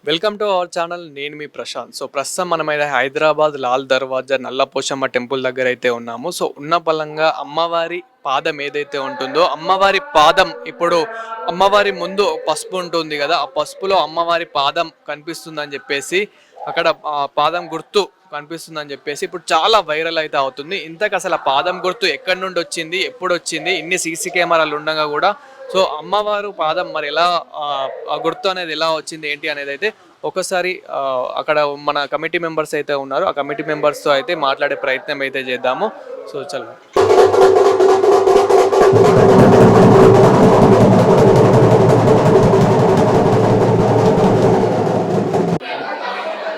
Welcome to our channel. నేను మీ ప్రశాంత్. ప్రస్తుతం మనమైతే హైదరాబాద్ లాల్ దర్వాజా నల్లపోచమ్మ టెంపుల్ దగ్గర అయితే ఉన్నాము. ఉన్న పలంగా అమ్మవారి పాదం ఏదైతే ఉంటుందో అమ్మవారి పాదం ఇప్పుడు అమ్మవారి ముందు పసుపు ఉంటుంది కదా, ఆ పసుపులో అమ్మవారి పాదం కనిపిస్తుందని చెప్పేసి అక్కడ పాదం గుర్తు కనిపిస్తుందని చెప్పేసి ఇప్పుడు చాలా వైరల్ అయితే అవుతుంది. ఇంతకు అసలు ఆ పాదం గుర్తు ఎక్కడి నుండి వచ్చింది, ఎప్పుడు వచ్చింది, ఇన్ని సీసీ కెమెరాలు ఉండగా కూడా అమ్మవారు పాదం మరి ఎలా ఆ గుర్తు అనేది ఎలా వచ్చింది ఏంటి అనేది అయితే ఒకసారి అక్కడ మన కమిటీ మెంబర్స్ అయితే ఉన్నారు, ఆ కమిటీ మెంబర్స్తో అయితే మాట్లాడే ప్రయత్నం అయితే చేద్దాము. చలో.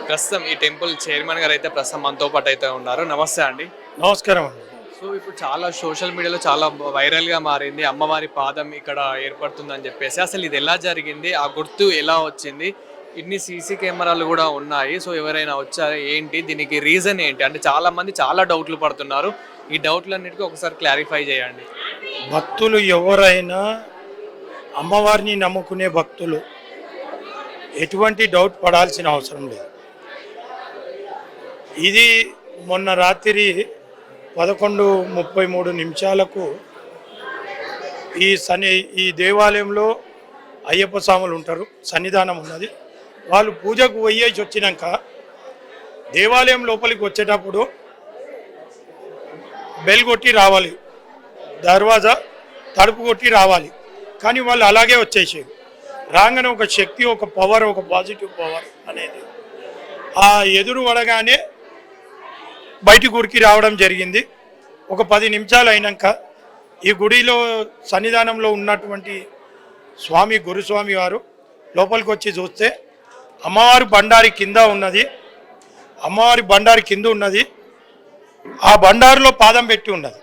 ప్రస్తుతం ఈ టెంపుల్ చైర్మన్ గారు అయితే ప్రస్తుతం మనతో పాటు అయితే ఉన్నారు. నమస్తే అండి. నమస్కారం అండి. ఇప్పుడు చాలా సోషల్ మీడియాలో చాలా వైరల్గా మారింది అమ్మవారి పాదం ఇక్కడ ఏర్పడుతుందని చెప్పేసి. అసలు ఇది ఎలా జరిగింది, ఆ గుర్తు ఎలా వచ్చింది, ఇన్ని సీసీ కెమెరాలు కూడా ఉన్నాయి, ఎవరైనా వచ్చారు ఏంటి, దీనికి రీజన్ ఏంటి అంటే చాలా మంది చాలా డౌట్లు పడుతున్నారు. ఈ డౌట్లన్నిటికీ ఒకసారి క్లారిఫై చేయండి. భక్తులు ఎవరైనా, అమ్మవారిని నమ్ముకునే భక్తులు ఎటువంటి డౌట్ పడాల్సిన అవసరం లేదు. ఇది మొన్న రాత్రి 11:33 ఈ దేవాలయంలో అయ్యప్ప స్వాములు ఉంటారు, సన్నిధానం ఉన్నది. వాళ్ళు పూజకు పోయేసి వచ్చినాక దేవాలయం లోపలికి వచ్చేటప్పుడు బెల్ కొట్టి రావాలి, దర్వాజా తలుపు కొట్టి రావాలి. కానీ వాళ్ళు అలాగే వచ్చేసారు. రాగానే ఒక శక్తి, ఒక పవర్, ఒక పాజిటివ్ పవర్ అనేది ఆ ఎదురు పడగానే బయటికి ఉరికి రావడం జరిగింది. ఒక 10 నిమిషాలు అయినాక ఈ గుడిలో సన్నిధానంలో ఉన్నటువంటి స్వామి గురుస్వామి వారు లోపలికి వచ్చి చూస్తే అమ్మవారి బండారి కింద ఉన్నది. అమ్మవారి బండారి కింద ఉన్నది. ఆ బండారులో పాదం పెట్టి ఉన్నది.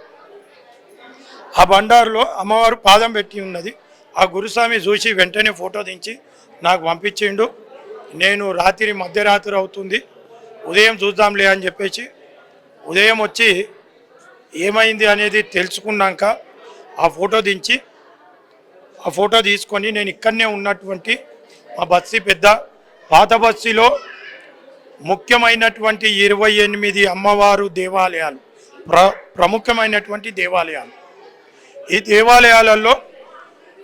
ఆ బండారులో అమ్మవారు పాదం పెట్టి ఉన్నది. ఆ గురుస్వామి చూసి వెంటనే ఫోటో దించి నాకు పంపించిండు. నేను మధ్యరాత్రి అవుతుంది, ఉదయం చూద్దాంలే అని చెప్పేసి ఉదయం వచ్చి ఏమైంది అనేది తెలుసుకున్నాక ఆ ఫోటో తీసుకొని నేను ఇక్కడనే ఉన్నటువంటి మా బస్సీ పాత బస్సీలో ముఖ్యమైనటువంటి 28 అమ్మవారు దేవాలయాలు, ప్రముఖమైనటువంటి దేవాలయాలు. ఈ దేవాలయాలలో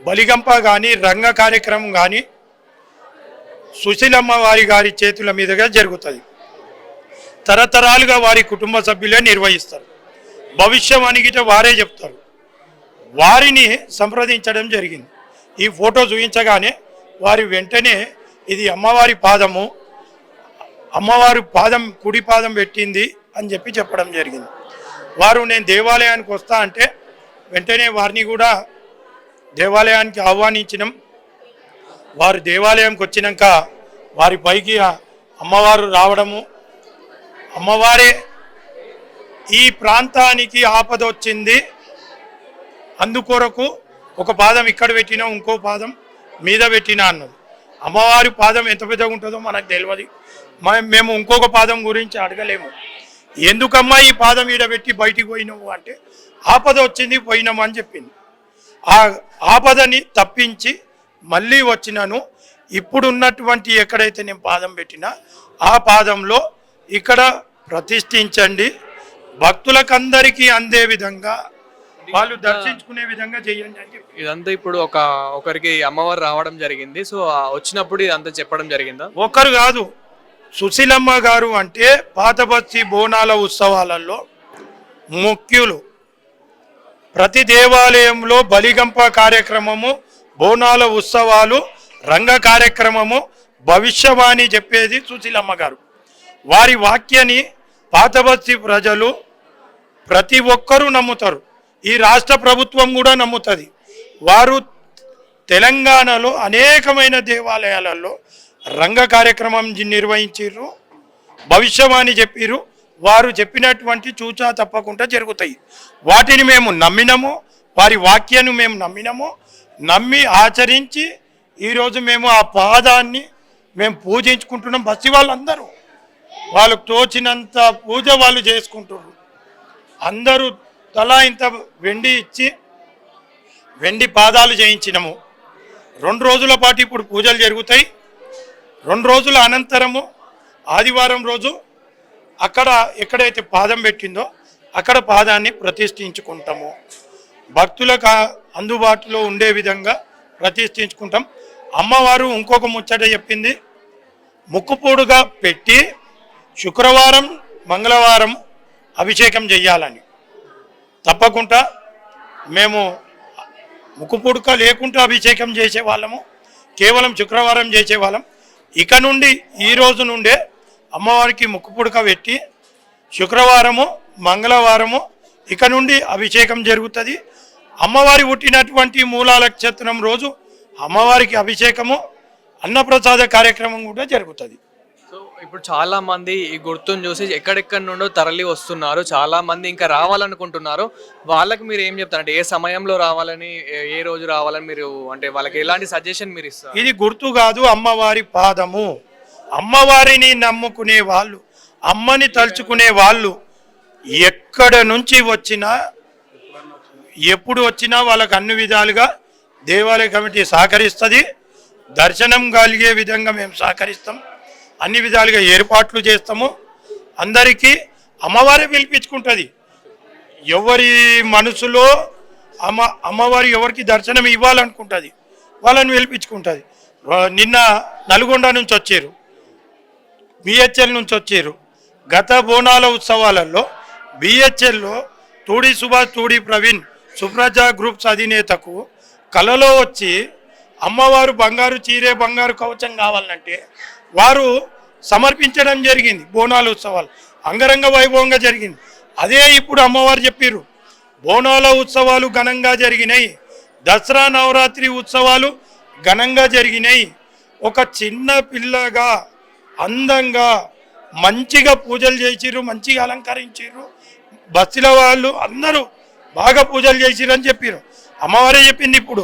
బలిగంప కానీ, రంగ కార్యక్రమం కానీ సుశీలమ్మ గారి చేతుల మీదుగా జరుగుతుంది. తరతరాలుగా వారి కుటుంబ సభ్యులే నిర్వహిస్తారు. భవిష్యవాణికి వారే చెప్తారు. వారిని సంప్రదించడం జరిగింది. ఈ ఫోటో చూపించగానే వారి వెంటనే ఇది అమ్మవారి పాదము, అమ్మవారి పాదం కుడి పాదం పెట్టింది అని చెప్పడం జరిగింది. వారు నేను దేవాలయానికి వస్తా అంటే వెంటనే వారిని కూడా దేవాలయానికి ఆహ్వానించినాం. వారు దేవాలయంకి వచ్చినాక వారి పైకి అమ్మవారు రావడము, అమ్మవారే ఈ ప్రాంతానికి ఆపద వచ్చింది, అందుకొరకు ఒక పాదం ఇక్కడ పెట్టినా ఇంకో పాదం మీద పెట్టినా అన్నది. అమ్మవారి పాదం ఎంత పెద్దగా ఉంటుందో మనకు తెలియదు. మేము ఇంకొక పాదం గురించి అడగలేము. ఎందుకమ్మా ఈ పాదం ఈడ పెట్టి బయటికి పోయినావు అంటే ఆపద వచ్చింది పోయినాము అని చెప్పింది. ఆ ఆపదని తప్పించి మళ్ళీ వచ్చినాను. ఇప్పుడు ఉన్నటువంటి ఎక్కడైతే నేను పాదం పెట్టినా ఆ పాదంలో ఇక్కడ ప్రతిష్ఠించండి, భక్తులకందరికీ అందే విధంగా వాళ్ళు దర్శించుకునే విధంగా చేయండి అని చెప్పి. ఇదంతా ఇప్పుడు ఒకరికి అమ్మవారు రావడం జరిగింది. వచ్చినప్పుడు ఇదంతా చెప్పడం జరిగిందా? ఒకరు కాదు, సుశీలమ్మ గారు అంటే పాత బస్తీ బోనాల ఉత్సవాలలో ముఖ్యులు. ప్రతి దేవాలయంలో బలిగంప కార్యక్రమము, బోనాల ఉత్సవాలు, రంగ కార్యక్రమము, భవిష్యవాణి చెప్పేది సుశీలమ్మ గారు. వారి వాక్యాన్ని పాత బస్తీ ప్రజలు ప్రతి ఒక్కరూ నమ్ముతారు. ఈ రాష్ట్ర ప్రభుత్వం కూడా నమ్ముతుంది. వారు తెలంగాణలో అనేకమైన దేవాలయాలలో రంగ కార్యక్రమం నిర్వహించారు, భవిష్యవాణి చెప్పారు. వారు చెప్పినటువంటి చూచా తప్పకుండా జరుగుతాయి. వాటిని మేము నమ్మినము, వారి వాక్యాన్ని మేము నమ్మి ఆచరించి ఈరోజు మేము ఆ పాదాన్ని మేము పూజించుకుంటున్నాం. బస్తి వాళ్ళందరూ వాళ్ళకు తోచినంత పూజ వాళ్ళు చేసుకుంటున్నారు. అందరూ తలా ఇంత వెండి ఇచ్చి వెండి పాదాలు చేయించినము. 2 రోజుల పాటు ఇప్పుడు పూజలు జరుగుతాయి. 2 రోజుల అనంతరము ఆదివారం రోజు అక్కడ ఎక్కడైతే పాదం పెట్టిందో అక్కడ పాదాన్ని ప్రతిష్ఠించుకుంటాము. భక్తులకు అందుబాటులో ఉండే విధంగా ప్రతిష్ఠించుకుంటాం. అమ్మవారు ఇంకొక ముచ్చట చెప్పింది, ముక్కుపూడుగా పెట్టి శుక్రవారం మంగళవారం అభిషేకం చేయాలని. తప్పకుండా మేము ముక్కుపుడక లేకుండా అభిషేకం చేసేవాళ్ళము, కేవలం శుక్రవారం చేసేవాళ్ళం. ఇక నుండి ఈ రోజు నుండే అమ్మవారికి ముక్కుపుడక పెట్టి శుక్రవారము మంగళవారము ఇక నుండి అభిషేకం జరుగుతుంది. అమ్మవారి పుట్టినటువంటి మూలా నక్షత్రం రోజు అమ్మవారికి అభిషేకము, అన్నప్రసాద కార్యక్రమం కూడా జరుగుతుంది. సో ఇప్పుడు చాలా మంది ఈ గుర్తును చూసి ఎక్కడెక్కడి నుండో తరలి వస్తున్నారు, చాలా మంది ఇంకా రావాలనుకుంటున్నారు. వాళ్ళకి మీరు ఏం చెప్తారు? అంటే ఏ సమయంలో రావాలని, ఏ రోజు రావాలని మీరు, అంటే వాళ్ళకి ఎలాంటి సజెషన్ మీరు ఇస్తారు? ఇది గుర్తు కాదు, అమ్మవారి పాదము. అమ్మవారిని నమ్ముకునే వాళ్ళు, అమ్మని తలుచుకునే వాళ్ళు ఎక్కడ నుంచి వచ్చినా ఎప్పుడు వచ్చినా వాళ్ళకు అన్ని విధాలుగా దేవాలయ కమిటీ సహకరిస్తుంది. దర్శనం కలిగే విధంగా మేము సహకరిస్తాం, అన్ని విధాలుగా ఏర్పాట్లు చేస్తాము. అందరికీ అమ్మవారే పిలిపించుకుంటుంది. ఎవరి మనసులో అమ్మవారి ఎవరికి దర్శనం ఇవ్వాలనుకుంటుంది వాళ్ళని పిలిపించుకుంటుంది. నిన్న నల్గొండ నుంచి వచ్చారు, బిహెచ్ఎల్ నుంచి వచ్చారు. గత బోనాల ఉత్సవాలలో బిహెచ్ఎల్లో తూడి సుభాష్, తూడి ప్రవీణ్, సుప్రజ గ్రూప్స్ అధినేతకు కలలో వచ్చి అమ్మవారు బంగారు చీరే, బంగారు కవచం కావాలంటే వారు సమర్పించడం జరిగింది. బోనాల ఉత్సవాలు అంగరంగ వైభవంగా జరిగింది. అదే ఇప్పుడు అమ్మవారు చెప్పారు, బోనాల ఉత్సవాలు ఘనంగా జరిగినాయి, దసరా నవరాత్రి ఉత్సవాలు ఘనంగా జరిగినాయి. ఒక చిన్న పిల్లగా అందంగా మంచిగా పూజలు చేసిర్రు, మంచిగా అలంకరించారు. బస్సుల వాళ్ళు అందరూ బాగా పూజలు చేసిర్రు అని చెప్పారు. అమ్మవారే చెప్పింది, ఇప్పుడు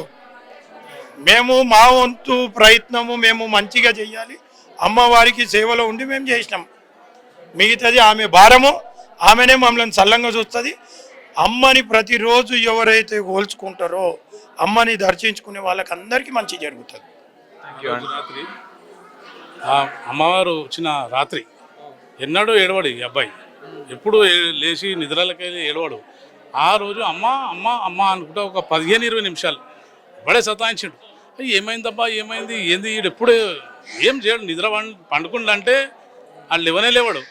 మేము మా వంతు ప్రయత్నము మేము మంచిగా చేయాలి, అమ్మవారికి సేవలో ఉండి మేము చేసినాం. మిగతాది ఆమె భారము, ఆమెనే మమ్మల్ని చల్లంగా చూస్తుంది. అమ్మని ప్రతిరోజు ఎవరైతే కోల్చుకుంటారో అమ్మని దర్శించుకునే వాళ్ళకి అందరికీ మంచి జరుగుతుంది. రాత్రి అమ్మవారు వచ్చిన రాత్రి ఎన్నడూ ఏడవాడు ఈ అబ్బాయి, ఎప్పుడు లేచి నిద్రలకెళ్ళి ఏడవాడు. ఆ రోజు అమ్మ అమ్మ అమ్మ అనుకుంటా ఒక 15-20 నిమిషాలు బడే సతాయించాడు. ఏమైందబ్బా, ఏమైంది, ఏంది, వీడు ఎప్పుడు ఏం చేయడు, నిద్ర పండుకుంటే వాళ్ళు లేవడు,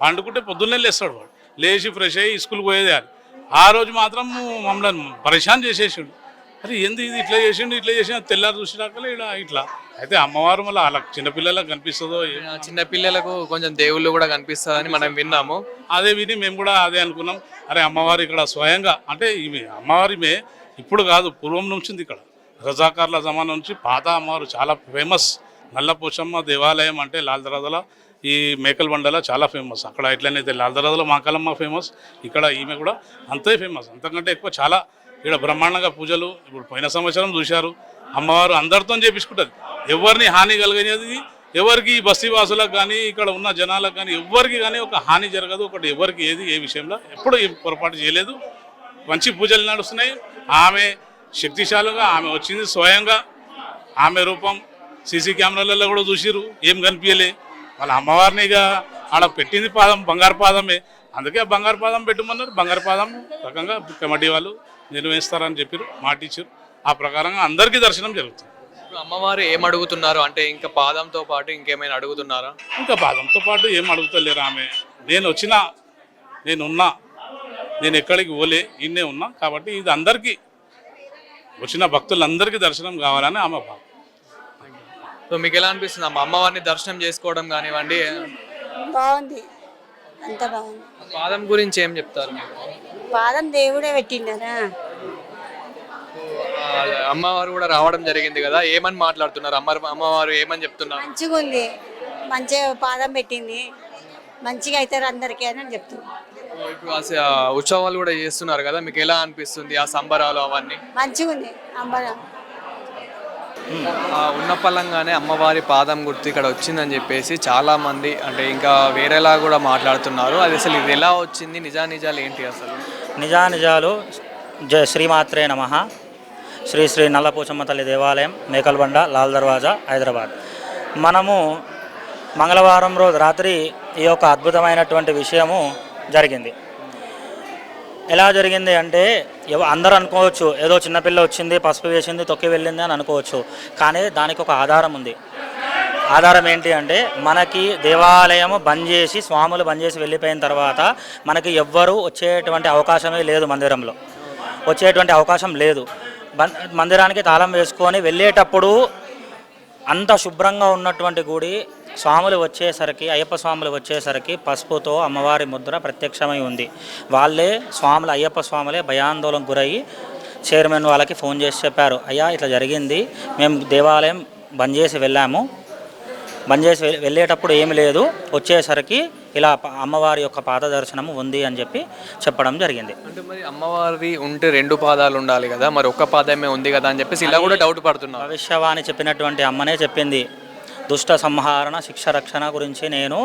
పండుకుంటే పొద్దున్నే లేస్తాడు. వాడు లేచి ఫ్రెష్ అయ్యి స్కూల్కి పోయేది. ఆ రోజు మాత్రం మమ్మల్ని పరేషాన్ చేసేసాడు. అరే ఏంది ఇది, ఇట్లా చేసిండు తెల్లారు చూసినాక ఇట్లా. అయితే అమ్మవారు మళ్ళీ అలా చిన్నపిల్లలకు కనిపిస్తుందో, చిన్నపిల్లలకు కొంచెం దేవుళ్ళు కూడా కనిపిస్తుందని మనం విన్నాము. అదే విని మేము కూడా అదే అనుకున్నాం. అరే అమ్మవారు ఇక్కడ స్వయంగా, అంటే ఇవి అమ్మవారిమే ఇప్పుడు కాదు, పూర్వం నుంచి ఉంది ఇక్కడ. రజాకార్ల జమానా నుంచి పాత అమ్మవారు చాలా ఫేమస్. నల్లపోచమ్మ దేవాలయం అంటే లాల్ దర్వాజాలో ఈ మేకల్ బండలో చాలా ఫేమస్. అక్కడ ఎట్లనైతే లాల్ దర్వాజాలో మాకలమ్మ ఫేమస్, ఇక్కడ ఈమె కూడా అంతే ఫేమస్, అంతకంటే ఎక్కువ. చాలా ఇక్కడ బ్రహ్మాండంగా పూజలు. ఇప్పుడు పోయిన సంవత్సరం చూశారు, అమ్మవారు అందరితో చేపించుకుంటుంది. ఎవరిని హాని కలిగేది, ఎవరికి బస్తీ వాసులకు కానీ ఇక్కడ ఉన్న జనాలకు కానీ ఎవరికి కానీ ఒక హాని జరగదు. ఒకటి ఎవరికి ఏది ఏ విషయంలో ఎప్పుడు పొరపాటు చేయలేదు. మంచి పూజలు నడుస్తున్నాయి. ఆమె శక్తిశాలుగా ఆమె వచ్చింది స్వయంగా. ఆమె రూపం సీసీ కెమెరాలలో కూడా చూసిరు, ఏం కనిపించలే. వాళ్ళ అమ్మవారిని ఇక ఆడ పెట్టింది పాదం బంగారు పాదమే, అందుకే బంగారు పాదం పెట్టమన్నారు. బంగారు పాదం రకంగా కమిటీ వాళ్ళు నిర్వహిస్తారని చెప్పారు, మాట ఇచ్చారు. ఆ ప్రకారంగా అందరికీ దర్శనం జరుగుతుంది. అమ్మవారు ఏం అడుగుతున్నారు అంటే ఇంకా పాదంతో పాటు ఇంకేమైనా అడుగుతున్నారా? ఇంకా పాదంతో పాటు ఏం అడుగుతలేరు. ఆమె నేనున్నా, నేను ఎక్కడికి పోలే, ఇన్నే ఉన్నా కాబట్టి ఇది అందరికీ వచ్చిన భక్తులందరికీ దర్శనం కావాలని ఆమె భావం. సో మీకు ఎలా అనిపిస్తుంది అమ్మ అమ్మవారిని దర్శనం చేసుకోవడం కానివ్వండి? బాగుంది, అంత బాగుంది. పాదం గురించి ఏం చెప్తారు మీరు? పాదం దేవుడే పెట్టిండరా. అమ్మవారు కూడా రావడం జరిగింది కదా, ఏమని మాట్లాడుతున్నారు? అమ్మవారు ఏమని చెప్తున్నారు? మంచిగా ఉంది, మంచిగా పాదం పెట్టింది, మంచిగా అవుతారు అందరికీ అని చెప్తున్నారు. ఇప్పుడు ఉత్సవాలు కూడా చేస్తున్నారు కదా, మీకు ఎలా అనిపిస్తుంది ఆ సంబరాలు అవన్నీ? మంచిగా ఉంది అంబరం. ఉన్న పలంగానే అమ్మవారి పాదం గుర్తు ఇక్కడ వచ్చిందని చెప్పేసి చాలా మంది అంటే ఇంకా వేరేలా కూడా మాట్లాడుతున్నారు. అది అసలు ఇది ఎలా వచ్చింది, నిజాలు ఏంటి అసలు? నిజాలు శ్రీమాత్రే నమః. శ్రీ శ్రీ నల్లపోచమ్మ తల్లి దేవాలయం, మేకల్బండ, లాల్ దర్వాజా, హైదరాబాద్. మనము మంగళవారం రోజు రాత్రి ఈ యొక్క అద్భుతమైనటువంటి విషయము జరిగింది. ఎలా జరిగింది అంటే అందరూ అనుకోవచ్చు ఏదో చిన్నపిల్ల వచ్చింది, పసుపు వేసింది, తొక్కి వెళ్ళింది అని అనుకోవచ్చు. కానీ దానికి ఒక ఆధారం ఉంది. ఆధారం ఏంటి అంటే మనకి దేవాలయము బంద్ చేసి, స్వాములు బంద్ చేసి వెళ్ళిపోయిన తర్వాత మనకి ఎవ్వరూ వచ్చేటువంటి అవకాశమే లేదు. మందిరంలో వచ్చేటువంటి అవకాశం లేదు. మందిరానికి తాళం వేసుకొని వెళ్ళేటప్పుడు అంత శుభ్రంగా ఉన్నటువంటి గుడి స్వాములు వచ్చేసరికి, అయ్యప్ప స్వాములు వచ్చేసరికి పసుపుతో అమ్మవారి ముద్ర ప్రత్యక్షమై ఉంది. వాళ్ళే స్వాములు, అయ్యప్ప స్వాములే భయాందోళనకు గురయ్యి చైర్మన్ వాళ్ళకి ఫోన్ చేసి చెప్పారు, అయ్యా ఇట్లా జరిగింది, మేము దేవాలయం బంద్ చేసి వెళ్ళాము, బంద్ చేసి వెళ్ళేటప్పుడు ఏమి లేదు, వచ్చేసరికి ఇలా అమ్మవారి యొక్క పాద దర్శనము ఉంది అని చెప్పి చెప్పడం జరిగింది. అంటే మరి అమ్మవారి ఉంటే 2 పాదాలు ఉండాలి కదా, మరి ఒక్క పాదమే ఉంది కదా అని చెప్పేసి ఇలా కూడా డౌట్ పడుతున్నారు. భవిష్యవాణి చెప్పినటువంటి అమ్మనే చెప్పింది, దుష్ట సంహారణ శిక్ష రక్షణ గురించి నేను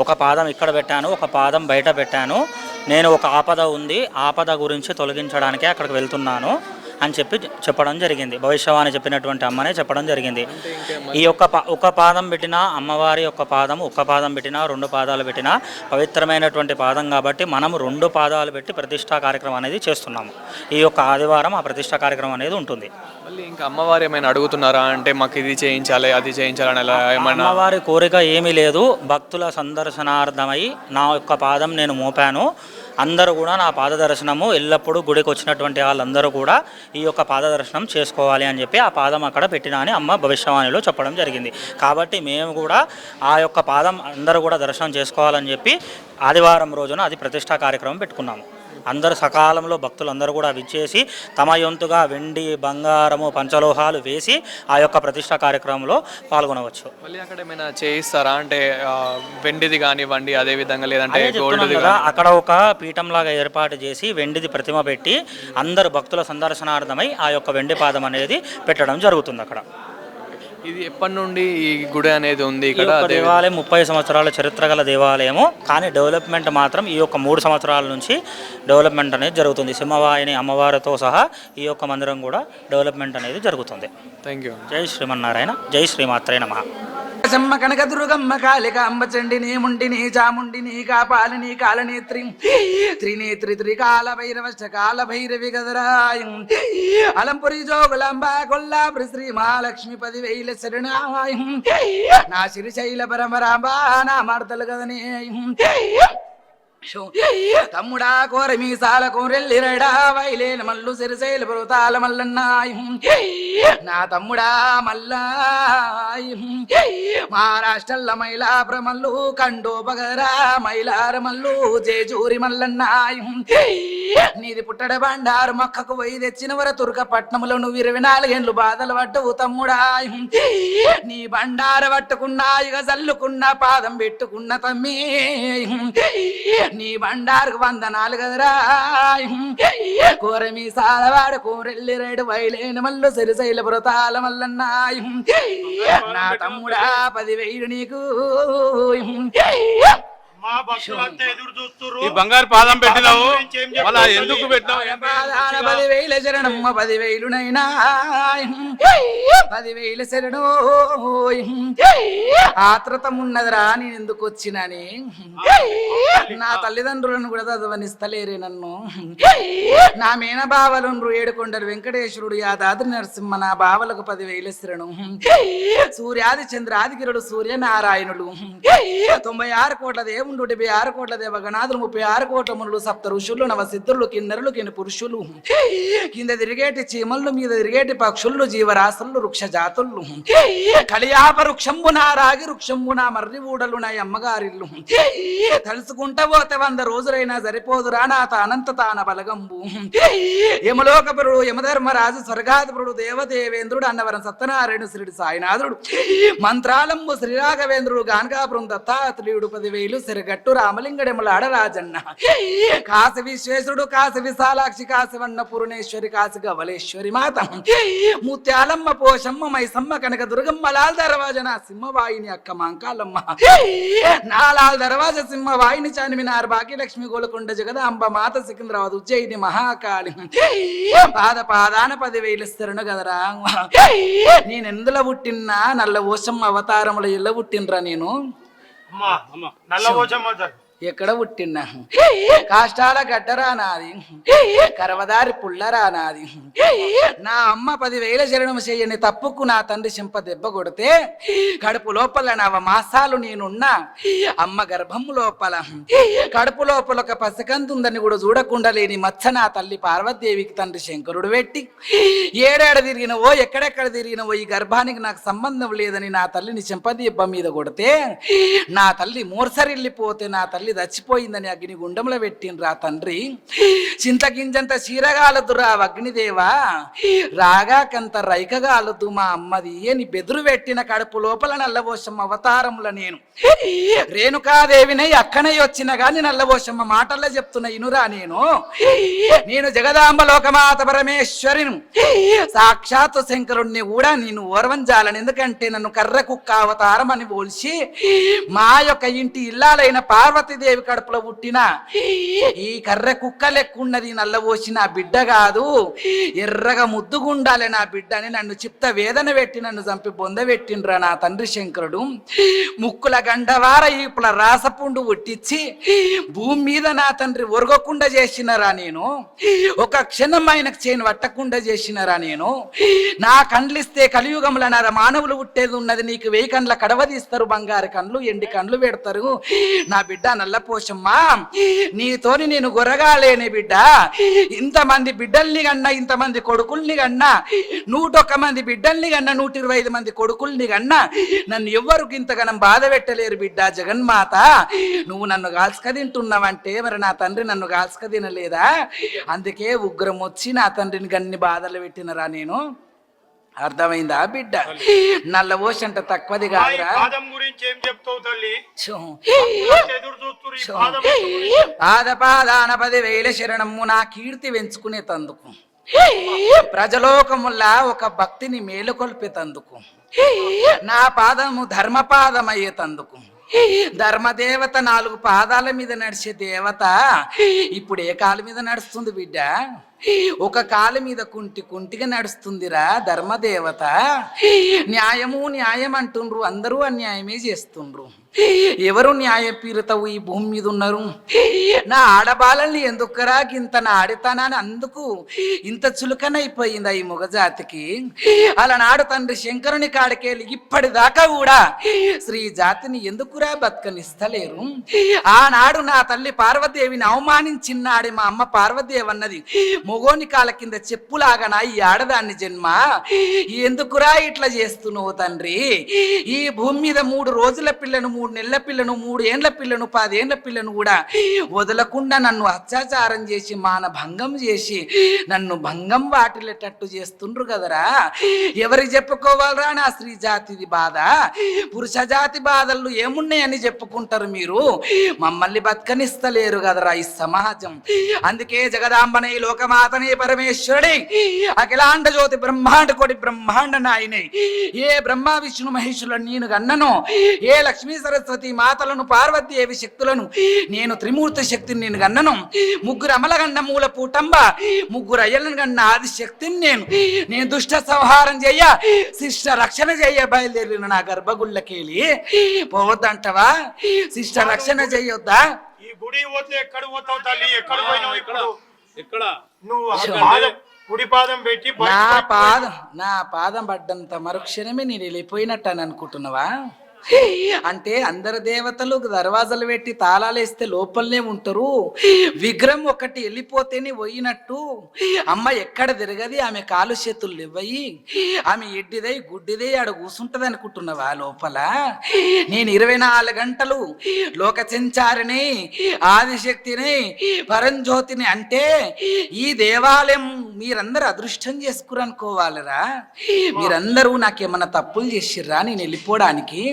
ఒక పాదం ఇక్కడ పెట్టాను, ఒక పాదం బయట పెట్టాను, నేను ఒక ఆపద ఉంది, ఆపద గురించి తొలగించడానికే అక్కడికి వెళ్తున్నాను అని చెప్పడం జరిగింది. భవిష్యవాణి చెప్పినటువంటి అమ్మనే చెప్పడం జరిగింది. ఈ ఒక పాదం పెట్టినా అమ్మవారి యొక్క పాదం, ఒక్క పాదం పెట్టినా 2 పాదాలు పెట్టినా పవిత్రమైనటువంటి పాదం కాబట్టి మనము 2 పాదాలు పెట్టి ప్రతిష్టా కార్యక్రమం అనేది చేస్తున్నాము. ఈ యొక్క ఆదివారం ఆ ప్రతిష్టా కార్యక్రమం అనేది ఉంటుంది. మళ్ళీ ఇంకా అమ్మవారు ఏమైనా అడుగుతున్నారా అంటే మాకు ఇది చేయించాలి, అది చేయించాలని అలా ఏమైనా? అమ్మవారి కోరిక ఏమీ లేదు. భక్తుల సందర్శనార్థమై నా యొక్క పాదం నేను మోపాను, అందరూ కూడా నా పాద దర్శనము ఎల్లప్పుడూ గుడికి వచ్చినటువంటి వాళ్ళందరూ కూడా ఈ యొక్క పాద దర్శనం చేసుకోవాలి అని చెప్పి ఆ పాదం అక్కడ పెట్టినా అని అమ్మ భవిష్యవాణిలో చెప్పడం జరిగింది. కాబట్టి మేము కూడా ఆ యొక్క పాదం అందరూ కూడా దర్శనం చేసుకోవాలని చెప్పి ఆదివారం రోజున అది ప్రతిష్టా కార్యక్రమం పెట్టుకున్నాము. అందరూ సకాలంలో భక్తులందరూ కూడా విచ్చేసి తమ వంతుగా వెండి, బంగారము, పంచలోహాలు వేసి ఆ యొక్క ప్రతిష్టా కార్యక్రమంలో పాల్గొనవచ్చు. మళ్ళీ అక్కడ ఏమైనా చేయిస్తారా అంటే వెండిది కానివ్వండి, అదే విధంగా లేదంటే గోల్డ్ది? అక్కడ ఒక పీఠంలాగా ఏర్పాటు చేసి వెండిది ప్రతిమ పెట్టి అందరు భక్తుల సందర్శనార్థమై ఆ యొక్క వెండి పాదం అనేది పెట్టడం జరుగుతుంది. అక్కడ ఇది ఎప్పటి నుండి ఈ గుడి అనేది ఉంది ఇక్కడ? దేవాలయం 30 సంవత్సరాల చరిత్ర గల దేవాలయము. కానీ డెవలప్మెంట్ మాత్రం ఈ యొక్క 3 సంవత్సరాల నుంచి డెవలప్మెంట్ అనేది జరుగుతుంది. సింహవాహిని అమ్మవారితో సహా ఈ యొక్క మందిరం కూడా డెవలప్మెంట్ అనేది జరుగుతుంది. Thank you. జై శ్రీమన్నారాయణ, జై శ్రీమాత్రే నమః. చెమ్మ కనక దుర్గమ్మ కాళిక అంబ చండిని ముండిని చాముండిని కాపాలిని కాలనేత్రి త్రినేత్రి త్రికాల భైరవ కాల భైరవి గదరాయ అలంపురి జోగులాంబ కొల్లాపురి శ్రీ మహాలక్ష్మి 10,000 శరణాయ నా శ్రీశైల పరమరాంబ నా మార్తలు గదనే తమ్ముడా కోర మీసాల కోరెల్లిరడా వైలేన మల్లు సిరిశైల పర్వతాల మల్లన్నాయ నా తమ్ముడా మల్లా మహారాష్ట్రల్ల మైలాపుర మల్లు కండోబగరా మైలార మల్లు జేజూరి మల్లన్నాయ నీది పుట్టడ బండారు మొక్కకు పోయి తెచ్చిన వర తుర్కపట్నములో నువ్వు 24 ఏళ్ళు బాధలు పట్టవు తమ్ముడా. నీ బండార పట్టుకున్నా ఇక జల్లుకున్న పాదం పెట్టుకున్న తమ్మి నీ బండారుకు 100 వందనాలు కదరా. కూరమి సాలవాడు కూరెల్లి రేడు వైలేని మల్లు సిరిశైల పర్వతాల మల్లన్నాయి నా తమ్ముడా 10,000 నీకు. ఈ బంగారు పాదం పెట్టినావు అలా ఎందుకు పెట్టినావు? 10,000 శరణమ్మ 10,000 నైనా 10,000 శరణు. ఆత్రతం ఉన్నదిరా నేను ఎందుకు వచ్చినని నా తల్లిదండ్రులను కూడా చదవనిస్తలేరే నన్ను. నా మేన బావలు ఏడుకొండరు వెంకటేశ్వరుడు యాదాద్రి నరసింహ నా బావలకు 10,000 శరణు. సూర్యాది చంద్రాదిగిరుడు సూర్యనారాయణుడు 96 కోట్ల దేవుడు 76 కోట్ల దేవగణాదులు 36 కోట్ల మునులు 7 ఋషులు 9 సిద్ధులు కిన్నెరులు కింద పురుషులు కింద తిరిగేటి చీమలు మీద తిరిగేటి పక్షులు జీవరాశులు వృక్ష జాతులు కలియాప వృక్షంబు నా రాగి వృక్షంబు నా మర్రి ఊడలు నా అమ్మగారిల్లు తలుసుకుంటా పోతే 100 రోజులైనా సరిపోదురా నా అనంత తాన బలగంబు. యమలోకపురుడు యమధర్మరాజు స్వర్గాధిపురుడు దేవదేవేంద్రుడు అన్నవరం సత్యనారాయణ శ్రీడు సాయినాథుడు మంత్రాలంబు శ్రీరాఘవేంద్రుడు గానకాపురం దత్తాత్రేయుడు 10,000 శరగ గట్టు రామలింగడెముల ఆడరాజన్న కాశీ విశ్వేశ్వరుడు కాశీ విశాలాక్షి కాశీ వన్న పూర్ణేశ్వరి కాశీ గవలేశ్వరి మాత ముత్యాలమ్మ పోషమ్మ మైసమ్మ కనక దుర్గమ్మ లాల్ దర్వాజన సింహవాయిని అక్క మాంకాలమ్మ నాలాల్ దర్వాజ సింహవాయిని చార్మినార్ భాగ్యలక్ష్మి గోలకొండ జగదాంబ మాత సికింద్రాబాద్ ఉజ్జయిని మహాకాళి పాదాన 10,000 ఇస్తారును కదరా. నేను ఎందులో పుట్టినా నల్ల ఓషమ్మ అవతారముల ఇళ్ళ పుట్టినరా నేను. ఎక్కడ పుట్టినా కాష్టాల గడ్డరా నాది, కరవదారి పుల్లరా నాది. నా అమ్మ 10,000 శరణం చెయ్యని తప్పుకు నా తండ్రి చెంప దెబ్బ కొడితే కడుపు లోపల 9 మాసాలు నేనున్నా. అమ్మ గర్భము లోపల కడుపు లోపల ఒక పసికంతుందని కూడా చూడకుండా లేని మచ్చ నా తల్లి పార్వతీదేవికి తండ్రి శంకరుడు పెట్టి ఏడాడ తిరిగినవో ఎక్కడెక్కడ తిరిగినవో ఈ గర్భానికి నాకు సంబంధం లేదని నా తల్లిని చెంప దెబ్బ మీద కొడితే నా తల్లి మూర్సరిల్లిపోతే నా తల్లి చచ్చిపోయిందని అగ్ని గుండంలో పెట్టిండ్రా తండ్రి. చింతగింజంత చీరగాలదురా అగ్నిదేవా, రాగాకంత రైకగాలదు మా అమ్మది అని బెదురు పెట్టిన కడుపు లోపల నల్లబోషమ్మ అవతారముల నేను రేణుకాదేవినై అక్కనై వచ్చిన గాని నల్లబోషమ్మ మాటల్లో చెప్తున్న ఇనురా. నేను జగదాంబ లోకమాత పరమేశ్వరిని సాక్షాత్తు శంకరుణ్ణి కూడా నేను ఓర్వంజాలని. ఎందుకంటే నన్ను కర్ర కుక్క అవతారం అని పోల్చి మా యొక్క ఇంటి ఇల్లాలైన పార్వతీదేవి కడుపులో పుట్టిన ఈ కర్ర కుక్క లెక్కున్నది నల్లబోసి నా బిడ్డ కాదు, ఎర్రగా ముద్దుగుండాలి నా బిడ్డ అని నన్ను చిత్త వేదన పెట్టి నన్ను చంపి బొందబెట్టిండ్రా నా తండ్రి శంకరుడు. ముక్కుల గండవార ఈపుల రాసపుండు పుట్టించి భూమి మీద నా తండ్రి ఒరగకుండా చేసినరా నేను. ఒక క్షణం ఆయనకు చేయను పట్టకుండా చేసినరా నేను. నా కండ్లిస్తే కలియుగంలో నా మానవులు పుట్టేది ఉన్నది, నీకు 1000 కండ్ల కడవ తీస్తారు, బంగారు కండ్లు ఎండి కండ్లు పెడతారు. నా బిడ్డ నల్లపోషమ్మా, నీతోని నేను గొరగాలేని బిడ్డ. ఇంతమంది బిడ్డల్ని కన్నా, ఇంతమంది కొడుకుల్ని కన్నా, 101 మంది బిడ్డల్ని కన్నా, 125 మంది కొడుకుల్ని కన్నా నన్ను ఎవ్వరు ఇంతగానం బాధ పెట్టలేరు బిడ్డ. జగన్మాత నువ్వు నన్ను గాల్చుక తింటున్నావంటే మరి నా తండ్రి నన్ను గాల్చుక తినలేదా? అందుకే ఉగ్రం వచ్చి నా తండ్రిని గన్ని బాధలు పెట్టినరా నేను. అర్థమైందా బిడ్డ? నల్లబోష అంటే తక్కువది కాదురా. పాదాన 10,000 శరణము నా కీర్తి పెంచుకునే తందుకు, ప్రజలోకముల్లా ఒక భక్తిని మేలుకొల్పేతందుకు, నా పాదము ధర్మపాదమయ్యే తందుకు. ధర్మదేవత 4 పాదాల మీద నడిచే దేవత ఇప్పుడు ఏ కాలు మీద నడుస్తుంది బిడ్డ? ఒక కాలు మీద కుంటిగా నడుస్తుందిరా ధర్మదేవత. న్యాయం అంటుండ్రు, అందరూ అన్యాయమే చేస్తుండ్రు. ఎవరు న్యాయ పీరుతావు ఈ భూమి మీద ఉన్నారు? నా ఆడబాలని ఎందుకురా ఇంత నా ఆడితానని అందుకు ఇంత చులకనైపోయిందా ఈ మొగజాతికి? అలనాడు తండ్రి శంకరుని కాడికెళ్ళి ఇప్పటిదాకా కూడా శ్రీ జాతిని ఎందుకురా బతకనిస్తలేరు? ఆనాడు నా తల్లి పార్వతీదేవిని అవమానించినాడే మా అమ్మ పార్వతీదేవి అన్నది, మొగోని కాళ్ళ కింద చెప్పులాగా ఈ ఆడదాన్ని జన్మ, ఎందుకురా ఇట్లా చేస్తున్నావు తండ్రి? ఈ భూమి మీద 3 రోజుల పిల్లను, 3 నెలల పిల్లను, 3 ఏండ్ల పిల్లను, 10 ఏండ్ల పిల్లను కూడా వదలకుండా నన్ను అత్యాచారం చేసి మానభంగం చేసి నన్ను భంగం వాటిల్లేటట్టు చేస్తుండ్రు కదరా. ఎవరికి చెప్పుకోవాలరా నా స్త్రీ జాతిది బాధ? పురుష జాతి బాధలు ఏమున్నాయని చెప్పుకుంటారు మీరు, మమ్మల్ని బతకనిస్తలేరు కదరా ఈ సమాజం. అందుకే జగదాంబనే లోకమాతనే పరమేశ్వరుడే అఖిలాండ జ్యోతి బ్రహ్మాండ కోటి బ్రహ్మాండ నాయనే, ఏ బ్రహ్మ విష్ణు మహేశ్వరులను నేను గన్నను, ఏ లక్ష్మీ సరస్వతి మాతలను పార్వతీదేవి శక్తులను నేను త్రిమూర్తి శక్తిని నేను గన్నను, 3 అమలగన్న మూల పూటంబ 3 అయ్యలను గన్న ఆది శక్తిని నేను దుష్ట సంహారం చెయ్య శిష్ట రక్షణ చెయ్య బయలుదేరిన నా గర్భగుళ్ళకెళ్ళి పోవద్దంటవా? శిష్ట రక్షణ చెయ్యొద్దా? ఈ గుడి పోతే ఎక్కడ పోతావు తల్లి? ఎక్కడ పోయినావు? ఇక్కడ నువ్వు కుడి పాదం పెట్టి నా పాదం పడ్డంత మరుక్షణమే నేను వెళ్ళిపోయినట్టు అని అనుకుంటున్నావా? అంటే అందరు దేవతలు దర్వాజాలు పెట్టి తాళాలు వేస్తే లోపలనే ఉంటారు, విగ్రహం ఒకటి వెళ్ళిపోతేనే పోయినట్టు అమ్మ ఎక్కడ తిరగది, ఆమె కాలు చేతులు ఇవ్వయి, ఆమె ఎడ్డిదై గుడ్డిదై ఆడ కూర్చుంటది అనుకుంటున్నావా లోపల? నేను 24 గంటలు లోక సంచారిని, ఆదిశక్తిని, పరంజ్యోతిని. అంటే ఈ దేవాలయం మీరందరూ అదృష్టం చేసుకురనుకోవాలిరా. మీరందరూ నాకేమన్నా తప్పులు చేసిర్రా నేను వెళ్ళిపోవడానికి?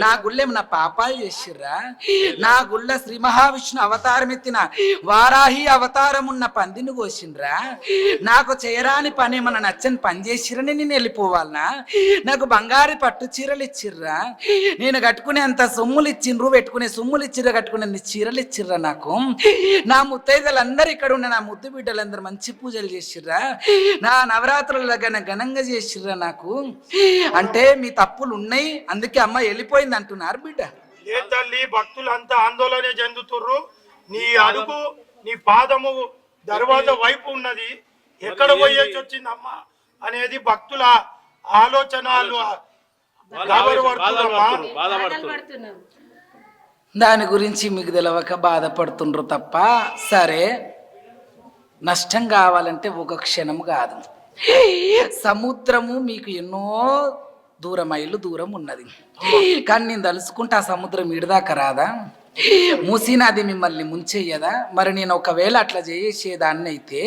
నా గుళ్ళేమన్నా పాపాలు చేసిర్రా? నా గుళ్ళ శ్రీ మహావిష్ణు అవతారం ఎత్తిన వారాహి అవతారం ఉన్న పందిని కోసిండ్రా? నాకు చేయరాని పని ఏమన్నా నచ్చని పని చేసిరని నేను వెళ్ళిపోవాలనా? నాకు బంగారు పట్టు చీరలు ఇచ్చిర్రా? నేను కట్టుకునేంత సొమ్ములు ఇచ్చిండ్రు, పెట్టుకునే సొమ్ములు ఇచ్చిర్రా, కట్టుకునే చీరలు ఇచ్చిర్రా? నాకు నా ముత్తైదలందరూ ఇక్కడ ఉన్న నా ముద్దు బిడ్డలందరూ మంచి పూజలు చేసిర్రా? నా నవరాత్రుల ఘనంగా చేసిర్రా? నాకు అంటే మీ తప్పులు ఉన్నాయి, అందుకే అమ్మ వెళ్ళిపోయింది అంటున్నారు బిడ్డ. ఏ తల్లి, భక్తులంతా ఆందోళన చెందుతుర్రు. నీ అడుగు, నీ పాదము దర్వాజా వైపు ఉన్నది, ఎక్కడ పోయేసి వచ్చిందమ్మా అనేది భక్తుల ఆలోచనలు. దాని గురించి మీకు తెలవక బాధపడుతుండ్రు తప్ప, సరే నష్టం కావాలంటే ఒక క్షణం కాదు, సముద్రము మీకు ఎన్నో మైళ్ళు దూరం ఉన్నది, కానీ నేను తలుసుకుంటే ఆ సముద్రం ఇడిదాకా రాదా? మూసీనది మిమ్మల్ని ముంచెయ్యదా? మరి నేను ఒకవేళ అట్లా చేసేదాన్ని అయితే